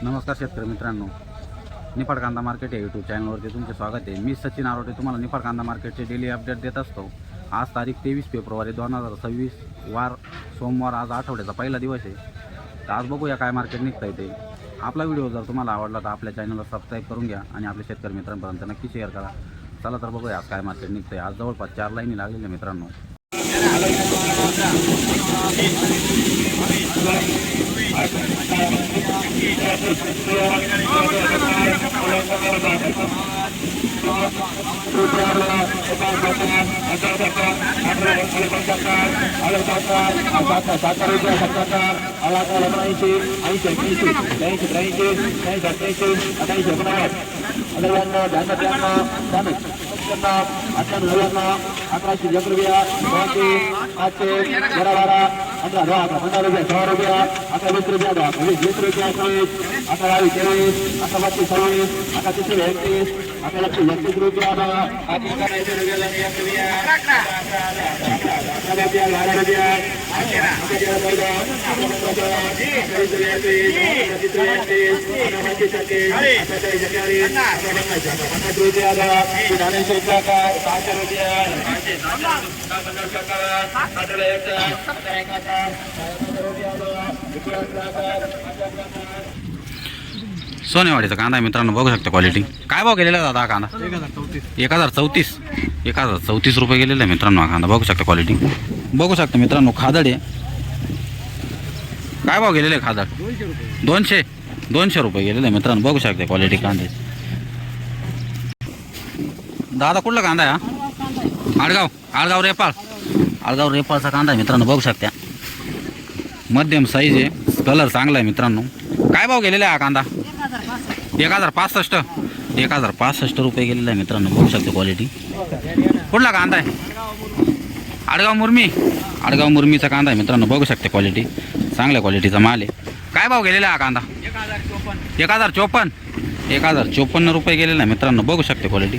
नमस्कार शेतकरी मित्रांनो, निफाड कांदा मार्केट या यूट्यूब चॅनलवरती तुमचे स्वागत आहे। मी सचिन आरोटे तुम्हाला निफाड कांदा मार्केटचे डेली अपडेट देत असतो। आज तारीख 23 फेब्रुवारी 2026 वार सोमवार, आज आठवड्याचा पहिला दिवस आहे। तर आज बघूया काय मार्केट निघतंय ते। आपला व्हिडिओ जर तुम्हाला आवडला तर आपल्या चॅनलला सबस्क्राईब करून घ्या आणि आपल्या शेतकरी मित्रांपर्यंत नक्की शेअर करा। चला तर बघूया आज काय मार्केट निघतंय। आज जवळपास 4 लाईनी लागलेल्या मित्रांनो। सोनेवाडीचा कांदा मित्रांनो बघू शकता क्वालिटी। काय भाव गेलेला दादा कांदा? 1034 रुपये गेलेला आहे मित्रांनो हा कांदा। बघू शकता क्वालिटी, बघू शकता मित्रांनो। खादड आहे, काय भाव गेलेले आहे खादड? 200 रुपये गेलेले आहे मित्रांनो। बघू शकता क्वालिटी कांदे। दादा कुठला कांदा आहे हा? आळगाव रेपाळचा कांदा आहे मित्रांनो। बघू शकता मध्यम साईज आहे, कलर चांगला आहे मित्रांनो। काय भाव गेलेला आहे हा कांदा? 1065 रुपये गेलेला आहे मित्रांनो। बघू शकता क्वालिटी। कुठला कांदा आहे? आडगाव मुरमीचा कांदा आहे मित्रांनो। बघू शकता क्वालिटी, चांगल्या क्वालिटीचा माल आहे। काय भाव गेलेला हा कांदा? 1054 रुपये गेलेला आहे मित्रांनो। बघू शकता क्वालिटी,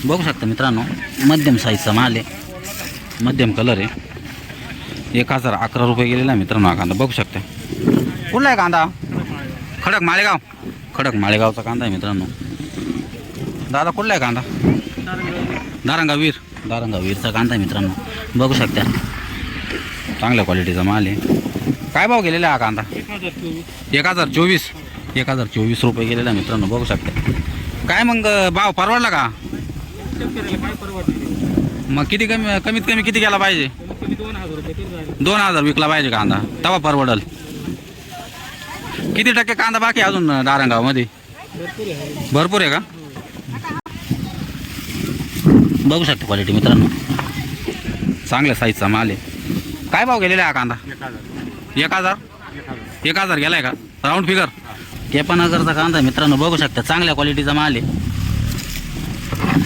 बघू शकता मित्रांनो। मध्यम साईजचा माल आहे, मध्यम कलर आहे। 1011 रुपये गेलेला आहे मित्रांनो हा कांदा। बघू शकता। कुठला आहे कांदा? खडक माळेगावचा कांदा आहे मित्रांनो। दादा कुठला आहे कांदा? दारंगावीरचा कांदा आहे मित्रांनो। बघू शकता चांगल्या क्वालिटीचा माल आहे। काय भाव गेलेला हा कांदा? 1024 रुपये गेलेला आहे मित्रांनो। बघू शकता। काय मग भाव परवडला का? मग किती कमीत कमी किती गेला पाहिजे? 2000 विकला पाहिजे कांदा, तेव्हा परवडल। किती टक्के कांदा बाकी अजून दारंगाव मध्ये? भरपूर आहे का? बघू शकता क्वालिटी मित्रांनो, चांगल्या साईजचा माल आहे। काय भाव गेलेला हा कांदा? 1000 गेलाय का? Round figure. केपनगरचा कांदा मित्रांनो। बघू शकता चांगल्या क्वालिटीचा माल आहे,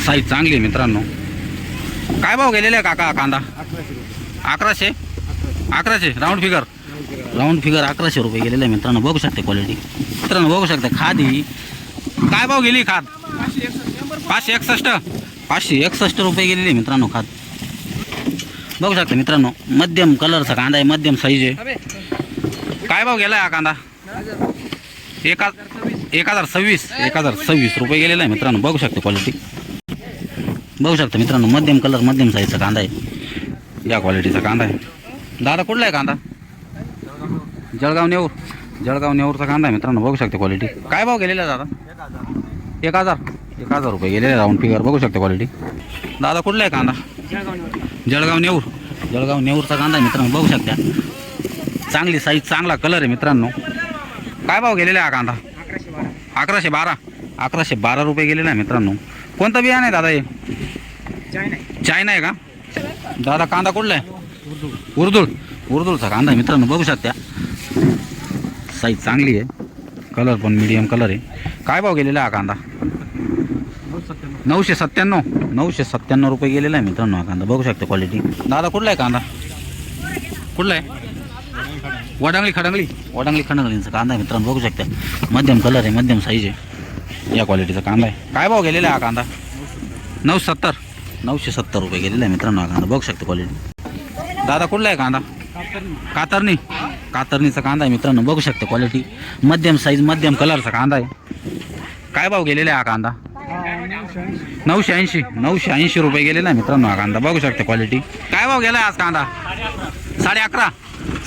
साईज चांगली आहे मित्रांनो। काय भाव गेलेला आहे काका कांदा? 1100 राऊंड फिगर 1100 रुपये गेलेला आहे मित्रांनो। बघू शकता क्वालिटी मित्रांनो। बघू शकता खादी काय भाव गेली? खाद 561 रुपये गेलेली मित्रांनो खाद। बघू शकता मित्रांनो, मध्यम कलरचा कांदा आहे, मध्यम साईज आहे। काय भाव गेला हा कांदा? 1026 रुपये गेलेला आहे मित्रांनो। बघू शकता क्वालिटी, बघू शकता मित्रांनो। मध्यम कलर, मध्यम साईजचा कांदा आहे, या क्वालिटीचा कांदा आहे। दादा कुठला आहे कांदा? जळगाव नेऊरचा कांदा आहे मित्रांनो। बघू शकता क्वालिटी। काय भाव गेलेला दादा? 1000 रुपये गेलेला राऊंड फिगर। बघू शकता क्वालिटी। दादा कुठला आहे कांदा? जळगाव नेऊरचा कांदा आहे मित्रांनो। बघू शकता चांगली साईज, चांगला कलर आहे मित्रांनो। काय भाव गेलेला हा कांदा? 1112 रुपये गेलेला आहे मित्रांनो। कोणतं बियाणं आहे दादा हे? चायना आहे का? दादा कांदा कुठला आहे? उर्दूळचा कांदा आहे मित्रांनो। बघू शकता साईज चांगली आहे, कलर पण मीडियम कलर आहे। काय भाव गेलेला हा कांदा? 997 रुपये गेलेला आहे मित्रांनो हा कांदा। बघू शकता क्वालिटी। दादा कुठला आहे कांदा? कुठला आहे? वडांगली खडंगलीचा कांदा आहे मित्रांनो। बघू शकता मध्यम कलर आहे, मध्यम साईज आहे, या क्वालिटीचा कांदा आहे। काय भाव गेलेला हा कांदा? 970 रुपये गेलेला आहे मित्रांनो हा कांदा। बघू शकता क्वालिटी। दादा कुठला आहे कांदा? कातरणी कातरणीचा कांदा आहे मित्रांनो, बघू शकता क्वालिटी मध्यम साईज मध्यम कलरचा कांदा आहे. काय भाव गेलेला आहे हा कांदा? 980 रुपये गेलेला आहे मित्रांनो हा कांदा, बघू शकता क्वालिटी. काय भाव गेला आज कांदा?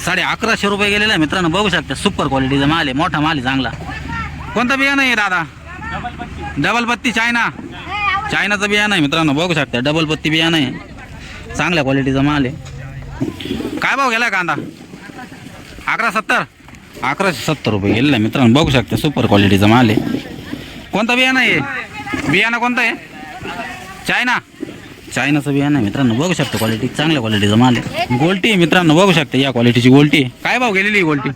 1150 रुपये गेलेला आहे मित्रांनो, बघू शकता. सुपर क्वालिटीचा माल आहे, मोठा माल आहे चांगला. कोणता बियाणं आहे दादा? डबल पत्ती चायनाचं बियाणं आहे मित्रांनो, बघू शकता. डबल पत्ती बियाणं आहे, चांगल्या क्वालिटीचा माल आहे. काय भाव गेला कांदा? 1170 रुपये गेलेला आहे मित्रांनो, बघू शकता. सुपर क्वालिटीचा माल आहे. कोणता बियाणं आहे? बियाणं कोणतं आहे? चायनाचं बियाणं आहे मित्रांनो, बघू शकता. क्वालिटी चांगल्या क्वालिटीचा माल आहे. गोल्टी आहे मित्रांनो, बघू शकता. या क्वालिटीची गोल्टी आहे. काय भाव गेलेली आहे गोल्टी?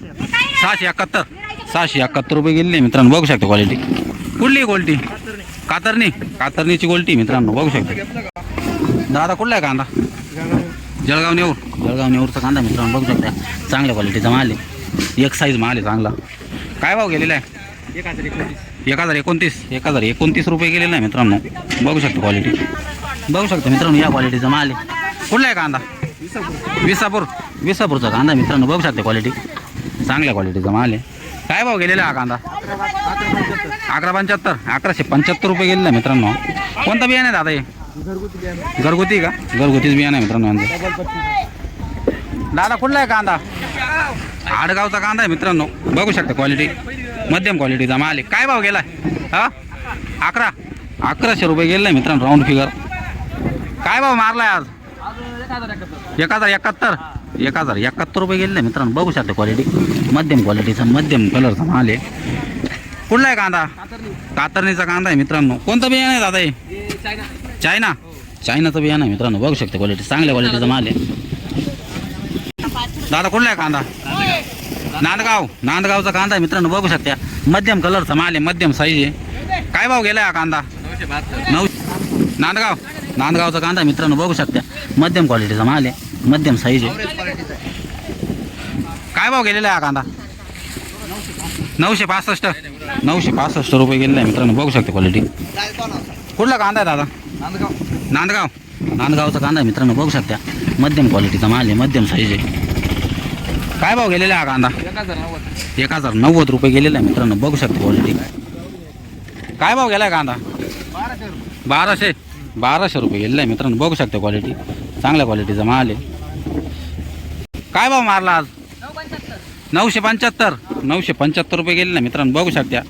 671 रुपये गेलेली आहे मित्रांनो, बघू शकता. क्वालिटी कुठली आहे गोल्टी? कातरणीची गोल्टी मित्रांनो, बघू शकता. दादा कुठला आहे कांदा? जळगाव नेऊरचा कांदा मित्रांनो, बघू शकता. चांगल्या क्वालिटीचा माल आहे, एक साईज माल आहे चांगला. काय भाव गेलेला आहे? 1029 रुपये गेलेला आहे मित्रांनो, बघू शकता. क्वालिटी बघू शकता मित्रांनो, या क्वालिटीचा माल आहे. कुठला आहे कांदा? विसापूरचा कांदा मित्रांनो, बघू शकता. क्वालिटी चांगल्या क्वालिटीचा माल आहे. काय भाव गेलेला हा कांदा? 1175 रुपये गेलेला आहे मित्रांनो. कोणता बियाणं आहे दादा हे? घरगुती का? घरगुतीच बियाणं आहे मित्रांनो. दादा कुठला आहे कांदा? आडगावचा कांदा आहे मित्रांनो, बघू शकता. क्वालिटी मध्यम क्वालिटीचा माल आहे. काय भाव गेला? 1100 रुपये गेलेला आहे मित्रांनो, राऊंड फिगर. काय भाव मारलाय आज? 1071 रुपये गेलेला आहे मित्रांनो, बघू शकता. क्वालिटी मध्यम क्वालिटीचा मध्यम कलरचा माल आहे. कुठला आहे कांदा? कातरणीचा कांदा आहे मित्रांनो. कोणतं बियाणं आहे दादा हे? चायनाचं बियाणं आहे मित्रांनो, बघू शकता. क्वालिटी चांगल्या क्वालिटीचा माल आहे. दादा कुठला आहे कांदा? नांदगावचा कांदा आहे मित्रांनो, बघू शकता. मध्यम कलरचा माल आहे, मध्यम साईज आहे. काय भाव गेला हा कांदा? नांदगावचा कांदा मित्रांनो, बघू शकता. मध्यम क्वालिटीचा माल आहे, मध्यम साईज आहे. काय भाव गेलेला आहे हा कांदा? 965 रुपये गेलेला आहे मित्रांनो, बघू शकता. क्वालिटी कुठला कांदा आहे दादा? नांदगावचा कांदा आहे मित्रांनो, बघू शकता. मध्यम क्वालिटीचा माल आहे, मध्यम साईज आहे. काय भाव गेलेला आहे हा कांदा? 1090 रुपये गेलेला आहे मित्रांनो, बघू शकता. क्वालिटी काय भाव गेला आहे कांदा? 1200 रुपये गेलेला आहे मित्रांनो, बघू शकता. क्वालिटी चांगल्या क्वालिटीचा माल आहे. काय भाव मारला आज? 975 रुपये गेलेला आहे मित्रांनो, बघू शकता.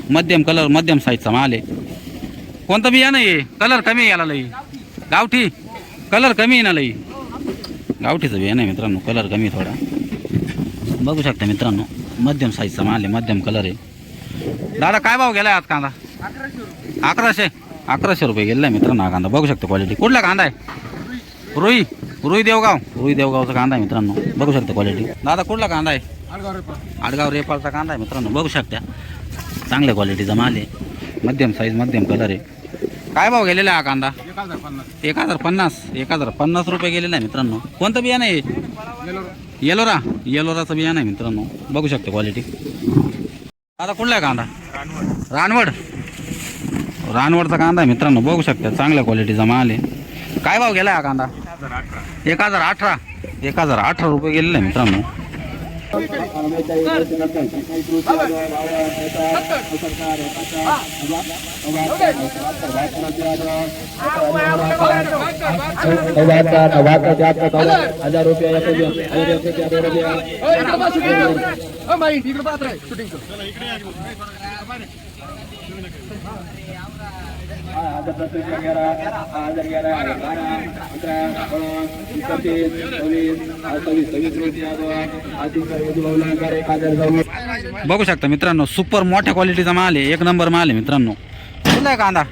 मध्यम कलर मध्यम साईजचा माल आहे. कोणतं बियाणं आहे? कलर कमी गेला लई, गावठी कलर कमी आहे ना लई. गावठीचं बियाणं आहे मित्रांनो, कलर कमी थोडा, बघू शकता मित्रांनो. मध्यम साईजचा माल आहे, मध्यम कलर आहे. दादा काय भाव गेला आज कांदा? 1100 रुपये गेलेला आहे मित्रांनो हा कांदा, बघू शकता. क्वालिटी कुठला कांदा आहे? रुई देवगावचा कांदा आहे मित्रांनो, बघू शकता. क्वालिटी दादा कुठला कांदा आहे? आडगाव रेपाळचा कांदा आहे मित्रांनो, बघू शकता. चांगल्या क्वालिटीचा माल आहे, मध्यम साईज मध्यम कलर आहे. काय भाव गेलेला हा कांदा? 1050 रुपये गेलेला आहे मित्रांनो. कोणतं बियाणं आहे? येलोराचं बियाणं आहे मित्रांनो, बघू शकता. क्वालिटी आता कुठला आहे कांदा? रानवडचा कांदा आहे मित्रांनो, बघू शकता. चांगल्या क्वालिटीचा माल आहे. काय भाव गेला हा कांदा? 1018 रुपये गेलेला आहे मित्रांनो. बघू शकता मित्रांनो, सुपर मोठ्या क्वालिटीचा माल आहे, एक नंबर माल आहे मित्रांनो. कुठला आहे कांदा?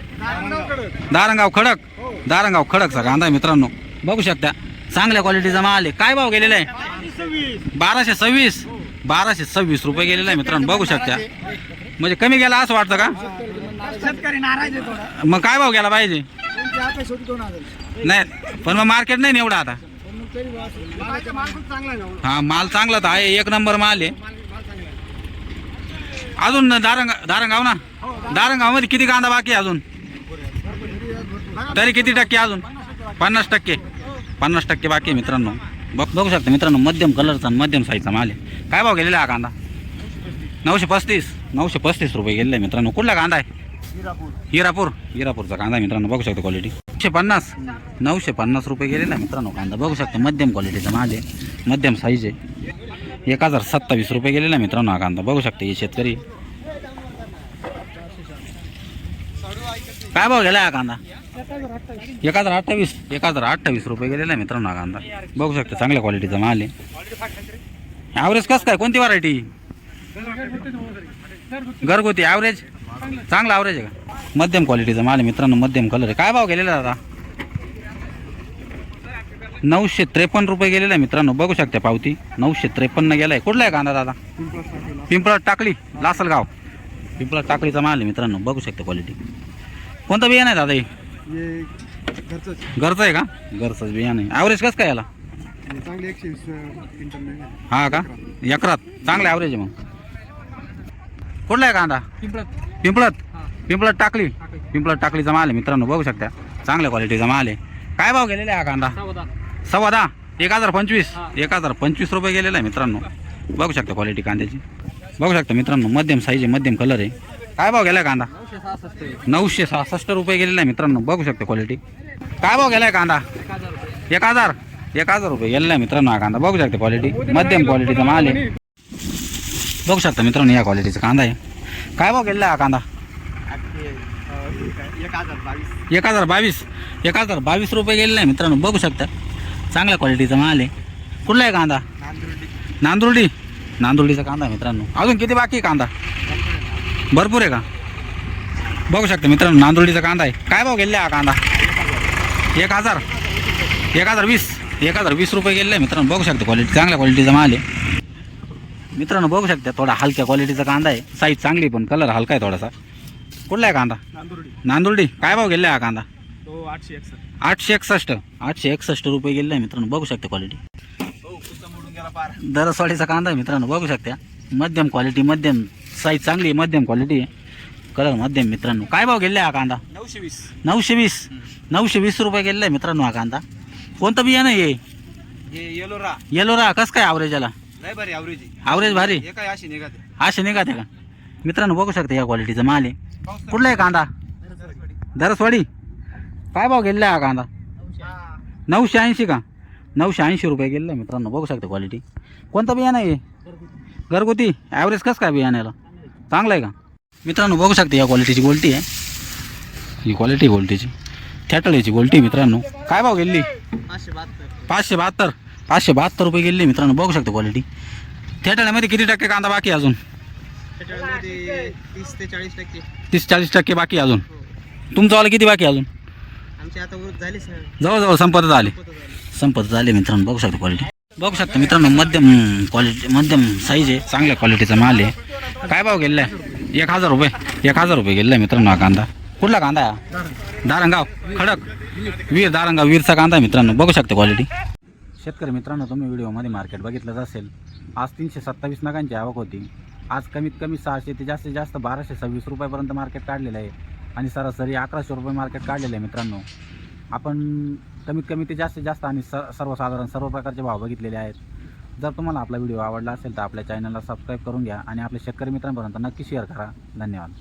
दारंगाव खडकचा कांदा आहे मित्रांनो, बघू शकता. चांगल्या क्वालिटीचा माल आहे. काय भाव गेलेला आहे? 1226 रुपये गेलेला आहे मित्रांनो, बघू शकता. म्हणजे कमी गेला असं वाटतं का? शेतकरी नाराज आहे थोडा. मग काय भाव गेला पाहिजे? नाही, पण मग मार्केट नाही एवढा आता. हा, माल चांगला तर आहे, एक नंबर माल आहे. अजून दारंगाव ना, दारंगाव मध्ये किती कांदा बाकी आहे अजून? तरी किती टक्के अजून? 50% बाकी आहे मित्रांनो. बघू शकता मित्रांनो, मध्यम कलरचा आणि मध्यम साईजचा माल आहे. काय भाव गेलेला हा कांदा? 935 रुपये गेलेला आहे मित्रांनो. कुठला कांदा आहे? हिरापूरचा कांदा आहे मित्रांनो. बघू शकता क्वालिटी 950 रुपये गेलेला आहे मित्रांनो कांदा. बघू शकता मध्यम क्वालिटीचा माल आहे, मध्यम साईज आहे. 1027 रुपये गेलेला आहे मित्रांनो हा कांदा. बघू शकता हे शेतकरी. काय भाव गेला हा कांदा? 1028 रुपये गेलेला आहे मित्रांनो हा कांदा. बघू शकता चांगल्या क्वालिटीचा माल आहे. ॲव्हरेज कसं काय? कोणती व्हरायटी? घरगुती ॲव्हरेज चांगला ॲव्हरेज आहे का? मध्यम क्वालिटीचा माल आहे मित्रांनो, मध्यम कलर आहे. काय भाव गेलेला दादा? 953 रुपये गेलेला आहे मित्रांनो. बघू शकता पावती 953 गेला आहे. कुठला आहे कांदा दादा? पिंपळात टाकली, लासलगाव. पिंपळात टाकलीचा माल आहे मित्रांनो. बघू शकता क्वालिटी. कोणतं बियाणं आहे दादा हे? घरचं आहे का? घरचंच बियाणं आहे. ॲव्हरेज कसं काय याला? चांगली 120 क्विंटल. हा का? एकरात चांगला ॲव्हरेज आहे मग. कुठला आहे कांदा? पिंपळात टाकलीचा माल आहे मित्रांनो. बघू शकता चांगल्या क्वालिटीचा माल आहे. काय भाव गेलेला आहे हा कांदा? 10.25. 1025 रुपये गेलेला आहे मित्रांनो. बघू शकता क्वालिटी कांद्याची. बघू शकता मित्रांनो, मध्यम साईज आहे, मध्यम कलर आहे. काय भाव गेलाय कांदा? 966 रुपये गेलेला आहे मित्रांनो. बघू शकता क्वालिटी. काय भाव गेलाय कांदा? 1000 रुपये गेलेला आहे मित्रांनो हा कांदा. बघू शकता क्वालिटी, मध्यम क्वालिटीचा माल आहे. बघू शकता मित्रांनो या क्वालिटीचा कांदा आहे. काय भाव गेलेला हा कांदा? 1022 रुपये गेलेला आहे मित्रांनो. बघू शकता चांगल्या क्वालिटीचा माल आहे. कुठला आहे कांदा? नांदुर्डीचा कांदा आहे मित्रांनो. अजून किती बाकी आहे कांदा? भरपूर आहे का? बघू शकता मित्रांनो नांदुर्डीचा कांदा आहे. काय भाव गेलेला हा कांदा? 1020 रुपये गेलेला आहे मित्रांनो. बघू शकता क्वालिटी, चांगल्या क्वालिटीचा माल आहे मित्रांनो. बघू शकता थोडा हलक्या क्वालिटीचा कांदा आहे. साईज चांगली पण कलर हलका आहे थोडासा. कुठला आहे कांदा? नांदुर्डी. काय भाव गेलेला हा कांदा? 861 रुपये गेलेला आहे मित्रांनो. बघू शकता क्वालिटी. दरसवाडीचा कांदा आहे मित्रांनो. बघू शकता मध्यम क्वालिटी, मध्यम साईज चांगली, मध्यम क्वालिटी आहे, कलर मध्यम मित्रांनो. काय भाव गेलेला हा कांदा? 920 रुपये गेलेला आहे मित्रांनो हा कांदा. कोणतं बियाणं आहे? येलोरा. कसं काय ॲव्हरेज याला? ॲव्हरेज भारी असे निघाते का मित्रांनो? बघू शकता या क्वालिटीचा माल आहे. कुठला आहे कांदा? दरसवाडी. काय भाव गेलेला हा कांदा? 980 का? 980 रुपये गेलेला आहे मित्रांनो. बघू शकता क्वालिटी. कोणतं बियाणं आहे? घरगुती. ॲव्हरेज कसं काय बियाण्याला? चांगलं आहे का मित्रांनो? बघू शकता या क्वालिटीची गोल्टी आहे. ही क्वालिटी गोल्टीची थॅटळीची गोल्टी मित्रांनो. काय भाव गेली? 572 रुपये गेले मित्रांनो. बघू शकता क्वालिटी. थॅटळ्यामध्ये किती टक्के कांदा बाकी अजून? 30-40% बाकी अजून. तुमचं किती बाकी अजून? जवळजवळ संपत झाले मित्रांनो. बघू शकता क्वालिटी. बघू शकता मित्रांनो मध्यम क्वालिटी, मध्यम साईज आहे, चांगल्या क्वालिटीचा माल आहे. काय भाव गेलेला आहे? 1000 रुपये गेलेला आहे मित्रांनो हा कांदा. कुठला कांदा आहे? दारंगाव खडक वीरचा कांदा आहे मित्रांनो. बघू शकता क्वालिटी. शेतकरी मित्रांनो, तुम्ही व्हिडिओमध्ये मार्केट बघितलंच असेल. आज 327 नगांची आवक होती. आज कमीत कमी 600 ते जास्तीत जास्त 1226 रुपयापर्यंत मार्केट काढलेलं आहे आणि सरासरी 1100 रुपये मार्केट काढलेलं आहे मित्रांनो. आपण कमीत कमी ते जास्तीत जास्त आणि सर्वसाधारण सर्व प्रकारचे भाव बघितलेले आहेत. जर तुम्हाला आपला व्हिडिओ आवडला असेल तर आपल्या चॅनलला सबस्क्राईब करून घ्या आणि आपल्या शेतकरी मित्रांपर्यंत नक्की शेअर करा. धन्यवाद.